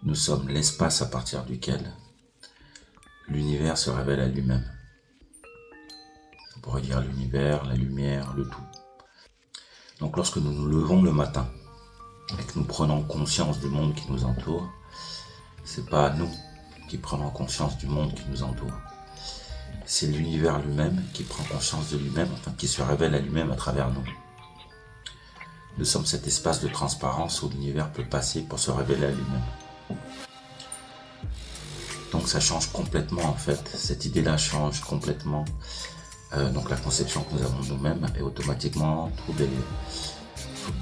Nous sommes l'espace à partir duquel l'univers se révèle à lui-même. On pourrait dire l'univers, la lumière, le tout. Donc lorsque nous nous levons le matin et que nous prenons conscience du monde qui nous entoure, c'est pas nous qui prenons conscience du monde qui nous entoure. C'est l'univers lui-même qui prend conscience de lui-même, enfin qui se révèle à lui-même à travers nous. Nous sommes cet espace de transparence où l'univers peut passer pour se révéler à lui-même. Donc ça change complètement en fait, cette idée-là change complètement donc la conception que nous avons de nous-mêmes et automatiquement tout le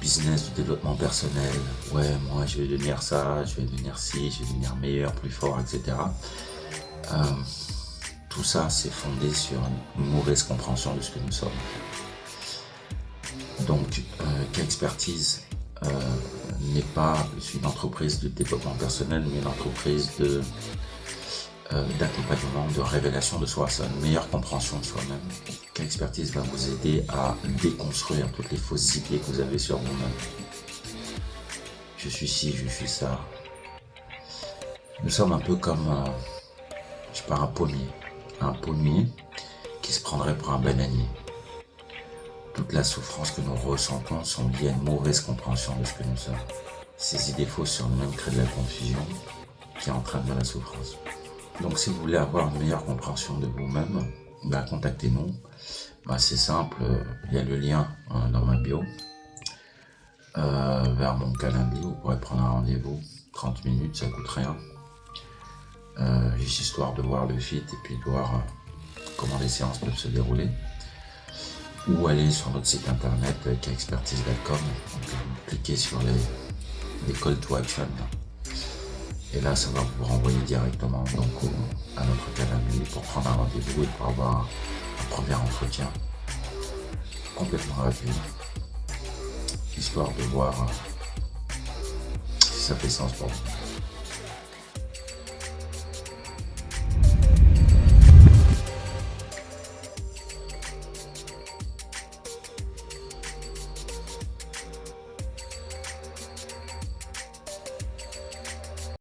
business du développement personnel, ouais moi je vais devenir ça, je vais devenir ci, je vais devenir meilleur, plus fort, etc. Tout ça c'est fondé sur une mauvaise compréhension de ce que nous sommes. Donc K-Expertise n'est pas une entreprise de développement personnel, mais une entreprise d'accompagnement, de révélation de soi, c'est une meilleure compréhension de soi-même. K-Expertise va vous aider à déconstruire toutes les fausses idées que vous avez sur vous-même. Je suis ci, je suis ça. Nous sommes un peu comme, un pommier. Un pommier qui se prendrait pour un bananier. Toute la souffrance que nous ressentons sont liées à une mauvaise compréhension de ce que nous sommes. Ces idées fausses sur nous-mêmes créent de la confusion qui entraîne de la souffrance. Donc si vous voulez avoir une meilleure compréhension de vous-même, contactez-nous. C'est simple, il y a le lien dans ma bio vers mon calendrier. Vous pourrez prendre un rendez-vous, 30 minutes, ça coûte rien. Juste histoire de voir le fit et puis de voir comment les séances peuvent se dérouler. Ou aller sur notre site internet kexpertise.com, cliquez sur les call to action. Et là, ça va vous renvoyer directement à notre calendrier pour prendre un rendez-vous et pour avoir un premier entretien complètement gratuit, histoire de voir si ça fait sens pour vous.